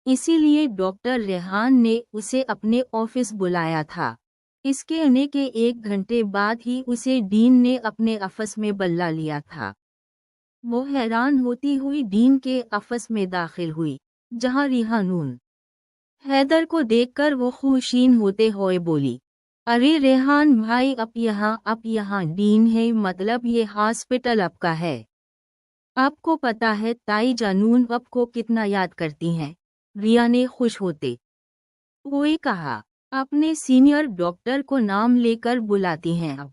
इसीलिए डॉक्टर रेहान ने उसे अपने ऑफिस बुलाया था। इसके आने के 1 घंटे बाद ही उसे डीन ने अपने ऑफिस में बुला लिया था। वो हैरान होती हुई डीन के ऑफिस में दाखिल हुई, जहां रेहानून हैदर को देखकर वो खुशीन होते हुए बोली, अरे रेहान भाई, आप यहाँ डीन है, मतलब ये हॉस्पिटल आपका है। आपको पता है ताई जानून आपको कितना याद करती हैं। रिया ने खुश होते हुए कहा, अपने सीनियर डॉक्टर को नाम लेकर बुलाती हैं अब।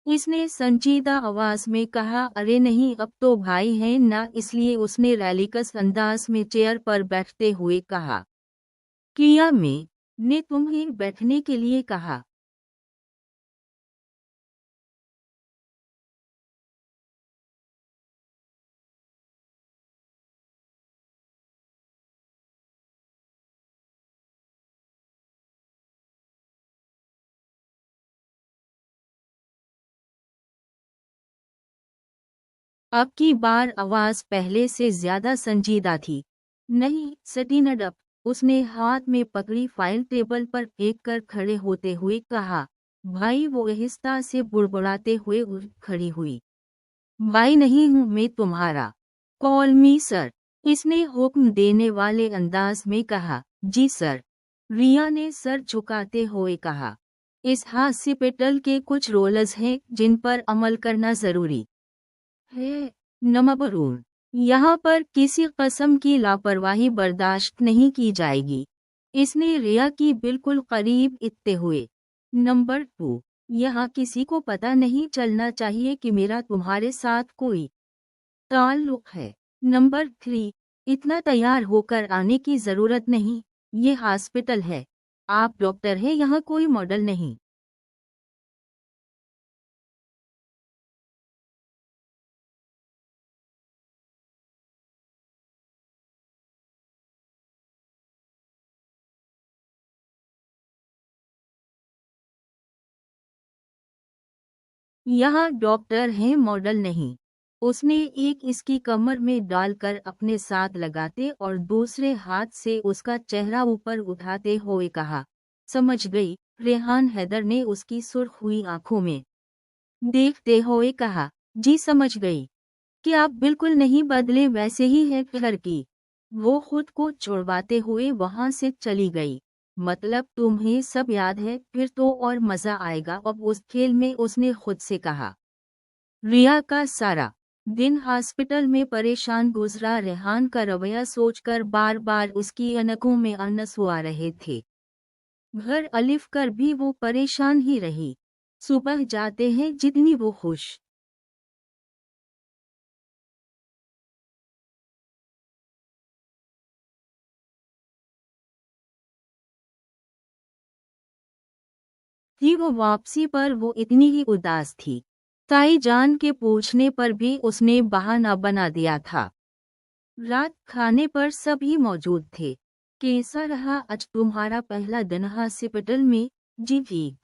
इसने संजीदा आवाज में कहा, अरे नहीं, अब तो भाई हैं ना। इसलिए उसने रैलिकस अंदाज में चेयर पर बैठते हुए कहा, किया में ने तुम्हें बैठने के लिए कहा। अब की बार आवाज पहले से ज्यादा संजीदा थी। नहीं सटीनडप, उसने हाथ में पकड़ी फाइल टेबल पर फेंक कर खड़े होते हुए कहा। भाई वो आहिस्ता से बुड़बुड़ाते हुए उठ खड़ी हुई। भाई नहीं हूं मैं तुम्हारा, कॉल मी सर, इसने हुक्म देने वाले अंदाज में कहा। जी सर, रिया ने सर झुकाते हुए कहा। इस हॉस्पिटल के कुछ रूल्स हैं जिन पर अमल करना जरूरी है। नंबर 1, यहाँ पर किसी कस्म की लापरवाही बर्दाश्त नहीं की जाएगी। इसने रिया की बिल्कुल करीब इतने हुए। नंबर 2, यहाँ किसी को पता नहीं चलना चाहिए कि मेरा तुम्हारे साथ कोई ताल्लुक है। नंबर 3, इतना तैयार होकर आने की जरूरत नहीं, ये हॉस्पिटल है, आप डॉक्टर हैं, यहाँ कोई मॉडल नहीं। यहाँ डॉक्टर हैं, मॉडल नहीं। उसने एक इसकी कमर में डालकर अपने साथ लगाते और दूसरे हाथ से उसका चेहरा ऊपर उठाते हुए कहा, समझ गई। रेहान हैदर ने उसकी सुर्ख हुई आंखों में देखते हुए कहा, जी समझ गई कि आप बिल्कुल नहीं बदले, वैसे ही है घर की। वो खुद को छुड़वाते हुए वहां से चली गई। मतलब तुम्हें सब याद है, फिर तो और मजा आएगा अब उस खेल में, उसने खुद से कहा। रिया का सारा दिन हॉस्पिटल में परेशान गुजरा। रेहान का रवैया सोचकर बार बार उसकी अनकों में अनस हुआ रहे थे। घर अलिफ कर भी वो परेशान ही रही। सुबह जाते हैं जितनी वो खुश थी, वो वापसी पर वो इतनी ही उदास थी। ताई जान के पूछने पर भी उसने बहाना बना दिया था। रात खाने पर सभी मौजूद थे। कैसा रहा आज तुम्हारा पहला दिन हॉस्पिटल में? जी ठीक,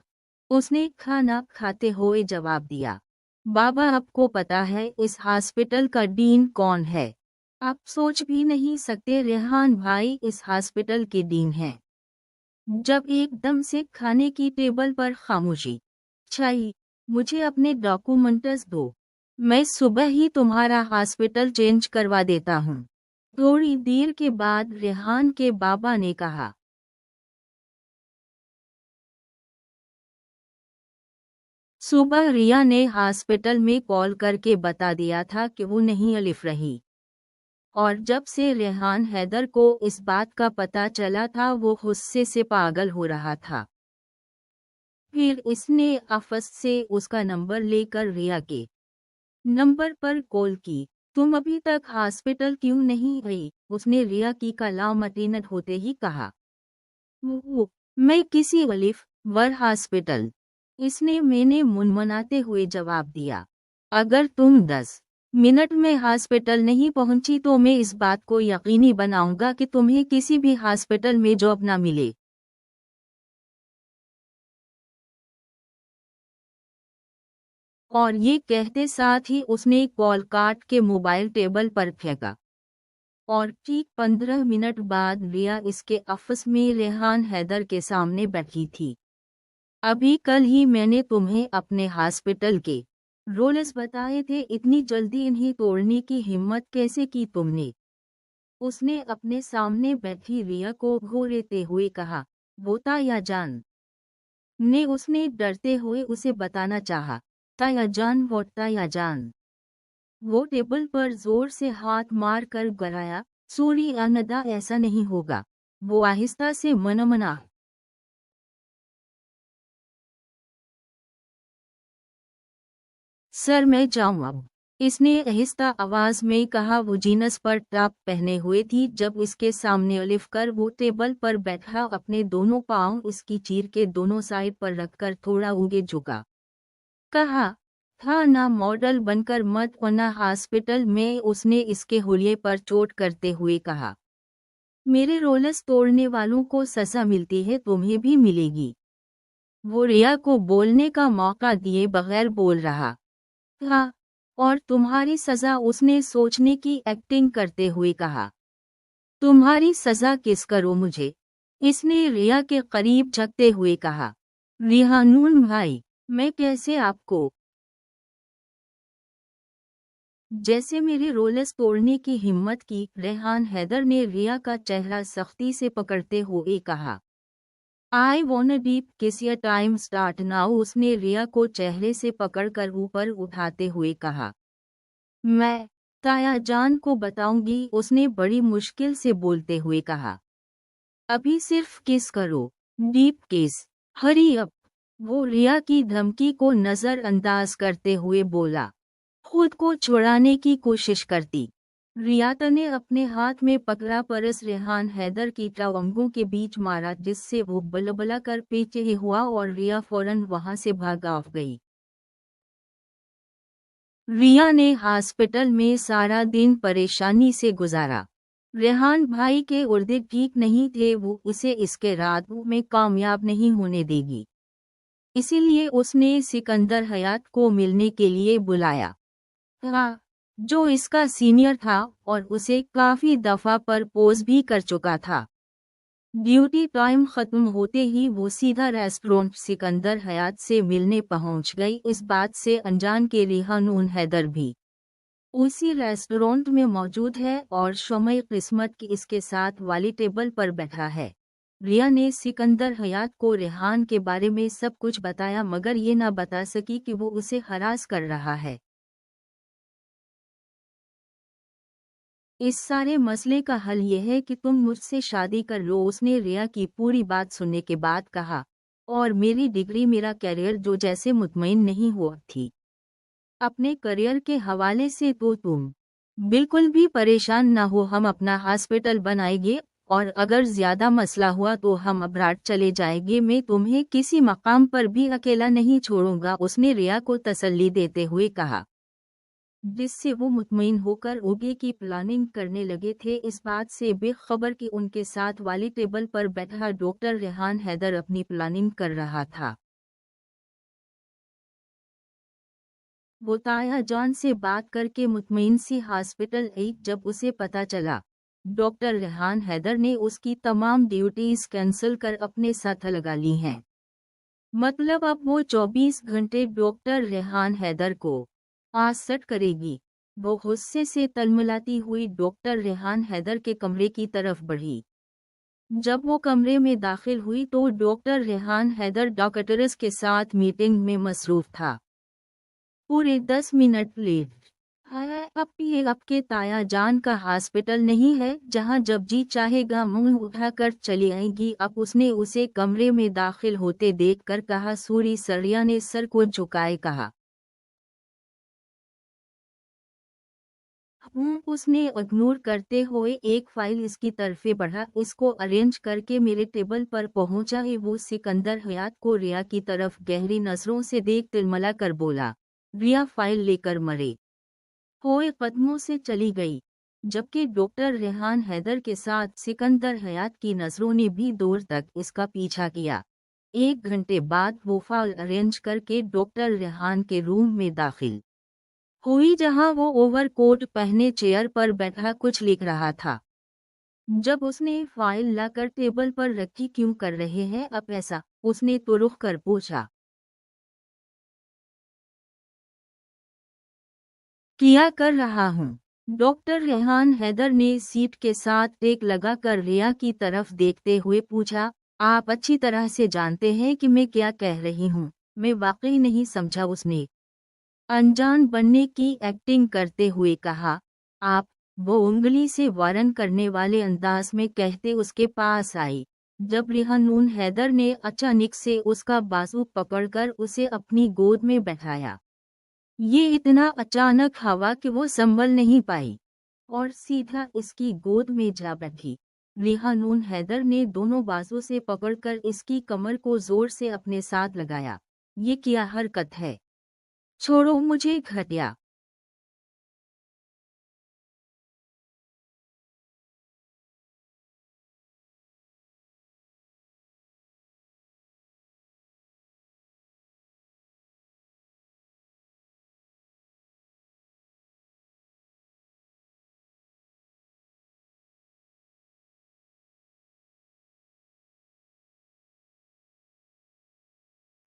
उसने खाना खाते हुए जवाब दिया। बाबा आपको पता है इस हॉस्पिटल का डीन कौन है? आप सोच भी नहीं सकते रेहान भाई इस हॉस्पिटल के डीन हैं। जब एकदम से खाने की टेबल पर खामोशी छाई, मुझे अपने डॉक्यूमेंट्स दो, मैं सुबह ही तुम्हारा हॉस्पिटल चेंज करवा देता हूँ। थोड़ी देर के बाद रेहान के बाबा ने कहा। सुबह रिया ने हॉस्पिटल में कॉल करके बता दिया था कि वो नहीं अलिफ रही। और जब से रेहान हैदर को इस बात का पता चला था वो गुस्से से पागल हो रहा था। फिर इसने ऑफिस से उसका नंबर लेकर रिया के नंबर पर कॉल की। तुम अभी तक हॉस्पिटल क्यों नहीं गई? उसने रिया की कलामतीनत होते ही कहा। वो मैं किसी अलिफ वर हॉस्पिटल, इसने मैंने मुनमुनाते हुए जवाब दिया। अगर तुम 10 मिनट में हॉस्पिटल नहीं पहुंची तो मैं इस बात को यकीनी बनाऊंगा कि तुम्हें किसी भी हॉस्पिटल में जॉब ना मिले। और ये कहते साथ ही उसने कॉल काट के मोबाइल टेबल पर फेंका। और ठीक 15 मिनट बाद रिया इसके ऑफिस में रेहान हैदर के सामने बैठी थी। अभी कल ही मैंने तुम्हें अपने हॉस्पिटल के रोल्स बताए थे, इतनी जल्दी इन्हें तोड़ने की हिम्मत कैसे की तुमने? उसने अपने सामने बैठी रिया को घूरते हुए कहा। वो ताया जान ने उसने डरते हुए उसे बताना चाहा। ताया जान, वो ताया जान। वो टेबल पर जोर से हाथ मार कर गिराया। सूरी अनदा, ऐसा नहीं होगा। वो आहिस्ता से मनमना। सर मैं जाऊं अब, इसने आहिस्ता आवाज में कहा। वो जीनस पर टॉप पहने हुए थी। जब इसके सामने लिफ्ट कर वो टेबल पर बैठा, अपने दोनों पांव उसकी चीर के दोनों साइड पर रखकर थोड़ा आगे झुका। कहा था ना, मॉडल बनकर मत वरना हॉस्पिटल में। उसने इसके हुलिये पर चोट करते हुए कहा। मेरे रोल्स तोड़ने वालों को सजा मिलती है, तुम्हें भी मिलेगी। वो रिया को बोलने का मौका दिए बगैर बोल रहा था। और तुम्हारी सजा, उसने सोचने की एक्टिंग करते हुए कहा। तुम्हारी सजा किस करो मुझे? इसने रिया के करीब झुकते हुए कहा। रिहानून भाई, मैं कैसे आपको? जैसे मेरे रोल्स तोड़ने की हिम्मत की? रेहान हैदर ने रिया का चेहरा सख्ती से पकड़ते हुए कहा। आई वॉन्ट डीप किस योर टाइम स्टार्ट नाउ। उसने रिया को चेहरे से पकड़कर ऊपर उठाते हुए कहा। मैं ताया जान को बताऊंगी, उसने बड़ी मुश्किल से बोलते हुए कहा। अभी सिर्फ किस करो, डीप किस, हरी अप। वो रिया की धमकी को नजरअंदाज करते हुए बोला, खुद को छुड़ाने की कोशिश करती। रियात ने अपने हाथ में पकड़ा परस रेहान हैदर की टांगों के बीच मारा, जिससे वो बलबला कर पीछे हुआ और रिया फौरन वहां से भाग ऑफ गई। रिया ने हॉस्पिटल में सारा दिन परेशानी से गुजारा। रेहान भाई के गुर्दे ठीक नहीं थे, वो उसे इसके रातों में कामयाब नहीं होने देगी। इसीलिए उसने सिकंदर हयात को मिलने के लिए बुलाया था, जो इसका सीनियर था और उसे काफी दफा प्रपोज भी कर चुका था। ड्यूटी टाइम खत्म होते ही वो सीधा रेस्टोरेंट सिकंदर हयात से मिलने पहुंच गई। इस बात से अनजान के रिहानून हैदर भी उसी रेस्टोरेंट में मौजूद है और शमई किस्मत की इसके साथ वाली टेबल पर बैठा है। रिया ने सिकंदर हयात को रेहान के बारे में सब कुछ बताया, मगर ये ना बता सकी कि वो उसे हरास कर रहा है। इस सारे मसले का हल यह है कि तुम मुझसे शादी कर लो, उसने रिया की पूरी बात सुनने के बाद कहा। और मेरी डिग्री, मेरा करियर जो जैसे मुतमईन नहीं हुआ थी अपने करियर के हवाले से, तो तुम बिल्कुल भी परेशान ना हो। हम अपना हॉस्पिटल बनाएंगे और अगर ज्यादा मसला हुआ तो हम अब्राड चले जाएंगे। मैं तुम्हें किसी मकाम पर भी अकेला नहीं छोड़ूंगा, उसने रिया को तसल्ली देते हुए कहा, जिससे वो मुतमईन होकर आगे की प्लानिंग करने लगे थे, इस बात से बेखबर कि उनके साथ वाली टेबल पर बैठा डॉक्टर रेहान हैदर अपनी प्लानिंग कर रहा था। वो ताया जान से बात करके मुतमईन सी हॉस्पिटल आई। जब उसे पता चला डॉक्टर रेहान हैदर ने उसकी तमाम ड्यूटीज कैंसिल कर अपने साथ लगा ली हैं, मतलब अब वो 24 घंटे डॉक्टर रेहान हैदर को आसट करेगी। वो गुस्से से तलमलाती हुई डॉक्टर रेहान हैदर के कमरे की तरफ बढ़ी। जब वो कमरे में दाखिल हुई तो डॉक्टर रेहान हैदर डॉक्टर्स के साथ मीटिंग में मसरूफ था, पूरे 10 मिनट लेट। हाय, अब ये आपके ताया जान का हॉस्पिटल नहीं है जहां जब जी चाहेगा मुंह उठाकर चली आएगी। अब उसने उसे कमरे में दाखिल होते देखकर कहा। सूरी सरिया ने सर को झुकाए कहा। उसने इग्नोर करते हुए एक फाइल इसकी तरफे बढ़ा, इसको अरेंज करके मेरे टेबल पर पहुंचा है। वो सिकंदर हयात को रिया की तरफ गहरी नजरों से देख तिलमला कर बोला। रिया फाइल लेकर मरे हुए कदमों से चली गई, जबकि डॉक्टर रेहान हैदर के साथ सिकंदर हयात की नजरों ने भी दूर तक इसका पीछा किया। 1 घंटे बाद वो फाइल अरेंज करके डॉक्टर रेहान के रूम में दाखिल हुई जहां वो ओवरकोट पहने चेयर पर बैठा कुछ लिख रहा था। जब उसने फाइल लाकर टेबल पर रखी, क्यों कर रहे हैं अब ऐसा? उसने तो रुक कर पूछा। क्या कर रहा हूँ? डॉक्टर रेहान हैदर ने सीट के साथ टेक लगाकर रिया की तरफ देखते हुए पूछा। आप अच्छी तरह से जानते हैं कि मैं क्या कह रही हूँ। मैं वाकई नहीं समझा, उसने अनजान बनने की एक्टिंग करते हुए कहा। आप, वो उंगली से वारन करने वाले अंदाज में कहते उसके पास आई। जब रेहानून हैदर ने अचानक से उसका बाजू पकड़कर उसे अपनी गोद में बैठाया। ये इतना अचानक हवा कि वो संभल नहीं पाई और सीधा इसकी गोद में जा बैठी। रेहानून हैदर ने दोनों बाजू से पकड़कर इसकी कमर को जोर से अपने साथ लगाया। ये क्या हरकत है? छोड़ो मुझे, घटिया।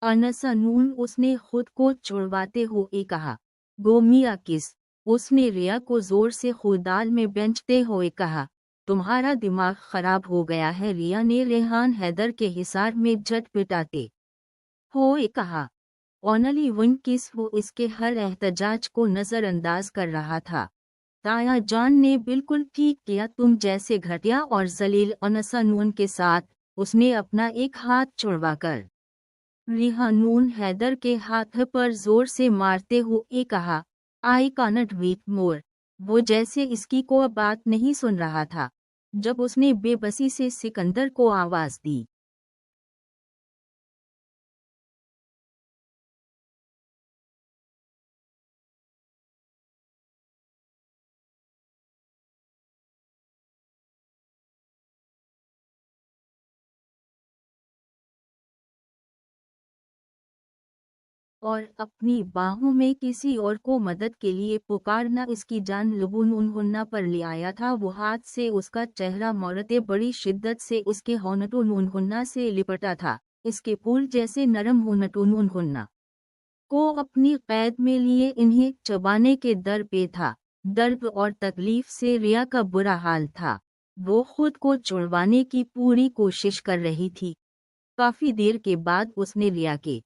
अनसनून, उसने खुद को छुड़वाते हुए कहा। गोमिया किस? उसने रिया को जोर से खुदाल में बेंचते हुए कहा। तुम्हारा दिमाग खराब हो गया है, रिया ने रेहान हैदर के हिसार में झट पिटाते हुए कहा। ओनली वन किस? वो इसके हर एहतजाज को नज़रअंदाज कर रहा था। ताया जान ने बिल्कुल ठीक किया, तुम जैसे घटिया और जलील अनसनून के साथ। उसने अपना एक हाथ छुड़वाकर रेहानून हैदर के हाथ पर जोर से मारते हुए कहा। आई कानट वेट मोर। वो जैसे इसकी कोई बात नहीं सुन रहा था जब उसने बेबसी से सिकंदर को आवाज दी। और अपनी बाहों में किसी और को मदद के लिए पुकारना इसकी जान लुबून उन्हुन्ना पर ले आया था। वो हाथ से उसका चेहरा मोड़ते बड़ी शिद्दत से उसके होनटून उन्हुन्ना से लिपटा था। इसके फूल जैसे नरम होनटून उन्हुन्ना को अपनी कैद में लिए इन्हें चबाने के दर पे था। दर्द और तकलीफ से रिया का बुरा हाल था। वो खुद को छुड़वाने की पूरी कोशिश कर रही थी। काफी देर के बाद उसने रिया के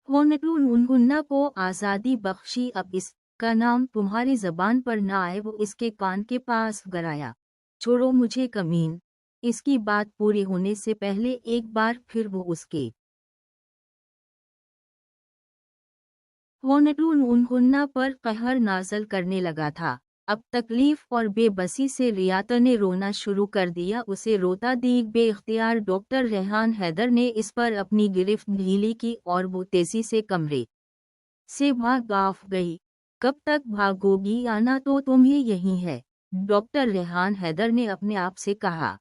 होनटून उन्हुन्ना को आज़ादी बख्शी। अब इसका नाम तुम्हारी जबान पर ना आए, वो इसके कान के पास गराया। छोड़ो मुझे कमीन। इसकी बात पूरी होने से पहले एक बार फिर वो उसके होनटून उन्हुन्ना पर कहर नाज़ल करने लगा था। अब तकलीफ और बेबसी से रियाता ने रोना शुरू कर दिया। उसे रोता देख बेख्तियार डॉक्टर रेहान हैदर ने इस पर अपनी गिरफ्त ढीली की और वो तेजी से कमरे से भाग गई। कब तक भागोगी? आना तो तुम्हें यही है, डॉक्टर रेहान हैदर ने अपने आप से कहा।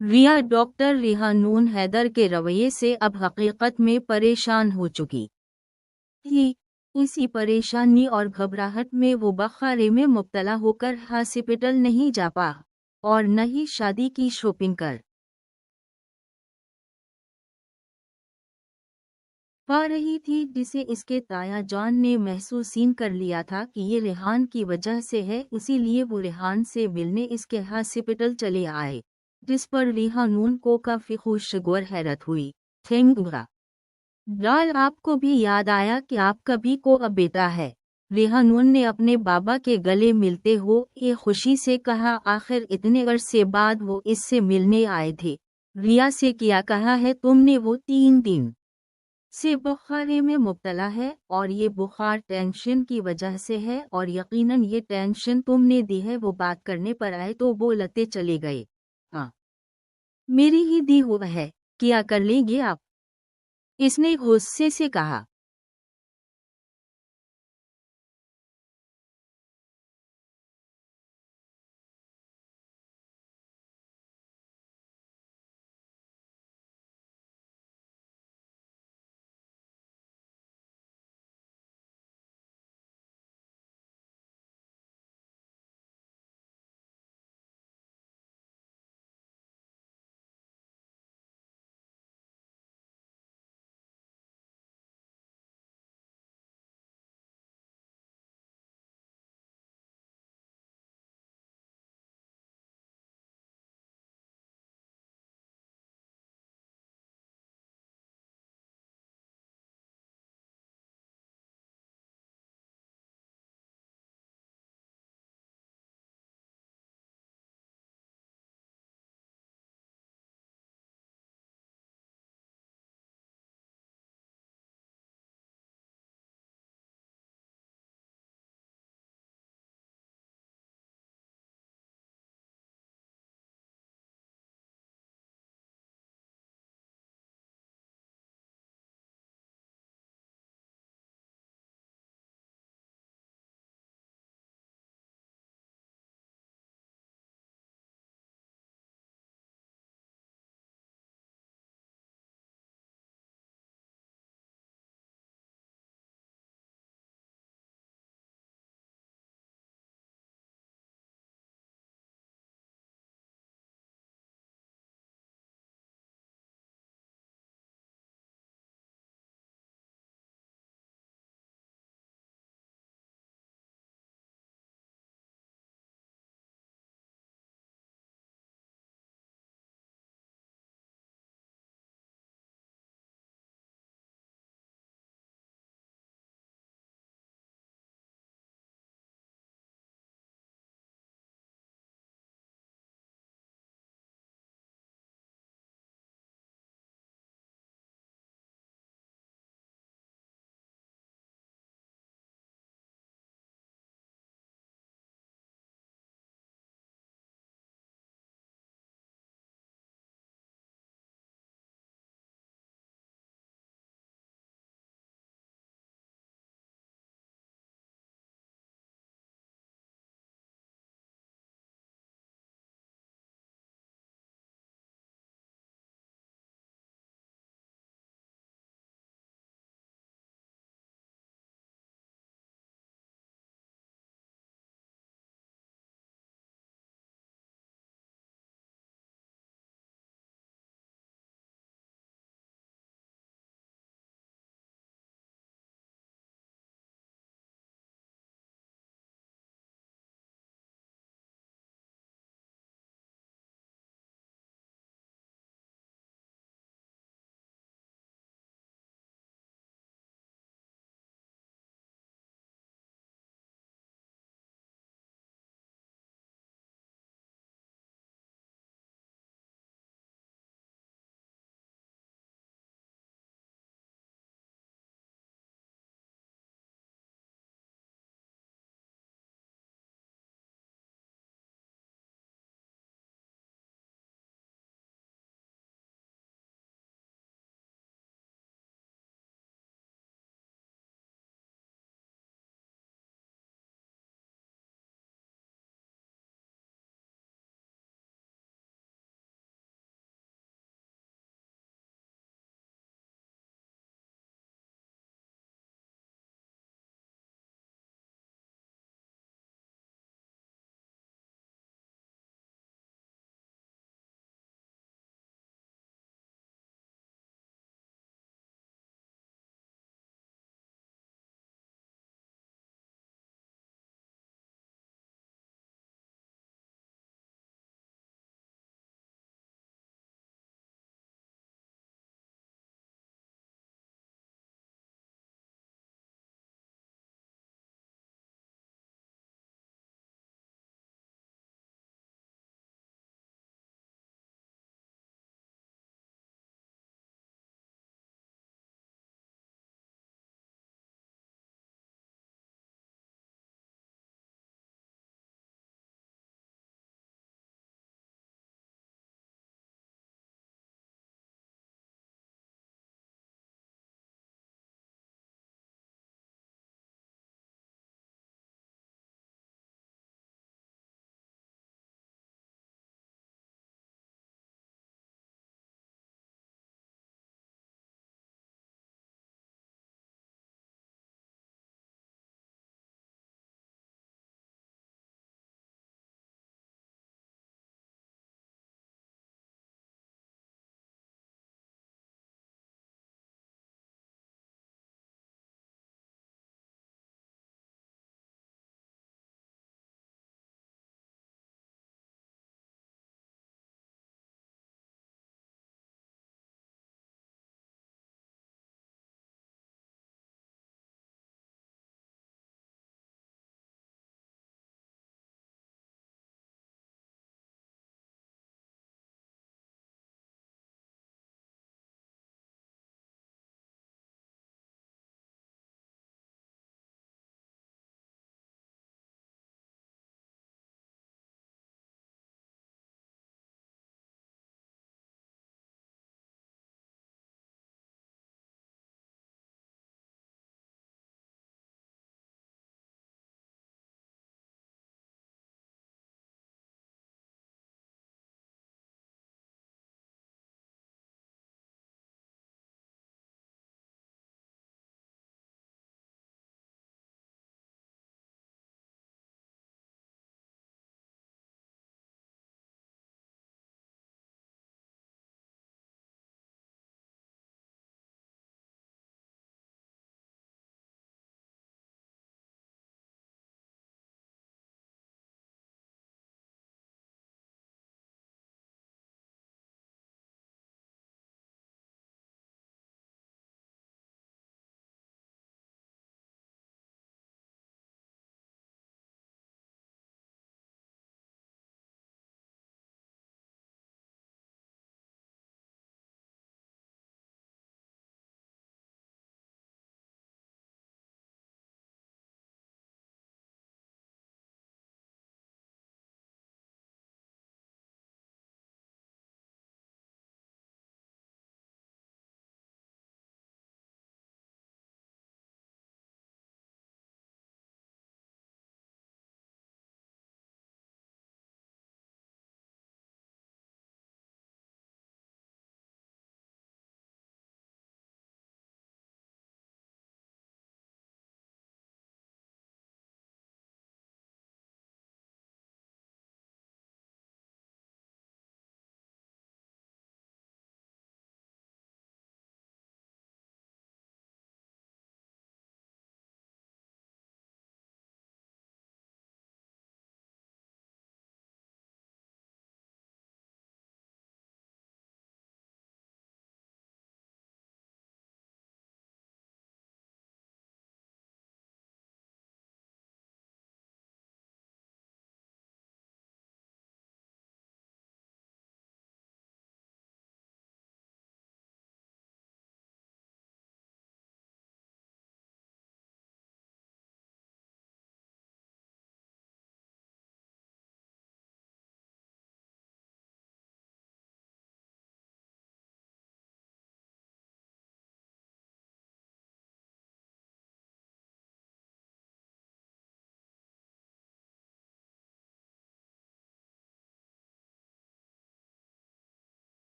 रिया डॉक्टर रेहानून हैदर के रवैये से अब हकीकत में परेशान हो चुकी थी। इसी परेशानी और घबराहट में वो बखारे में मुब्तला होकर हॉस्पिटल नहीं जा पा और न ही शादी की शॉपिंग कर पा रही थी, जिसे इसके ताया जान ने महसूसीन कर लिया था कि ये रेहान की वजह से है। इसीलिए वो रेहान से मिलने इसके हॉस्पिटल चले आए, जिस पर रेहानून को काफी खुशगवार हैरत हुई। थैंक लाल, आपको भी याद आया कि आपका भी को अब बेटा है? रेहानून ने अपने बाबा के गले मिलते हुए खुशी से कहा। आखिर इतने अरसे बाद वो इससे मिलने आए थे। रिया से क्या कहा है तुमने? वो 3 दिन से बुखारे में मुब्तला है और ये बुखार टेंशन की वजह से है और यकीनन ये टेंशन तुमने दी है। वो बात करने पर आए तो बोलते चले गए। हाँ, मेरी ही दी हुआ है, क्या कर लेंगे आप? इसने गुस्से से कहा।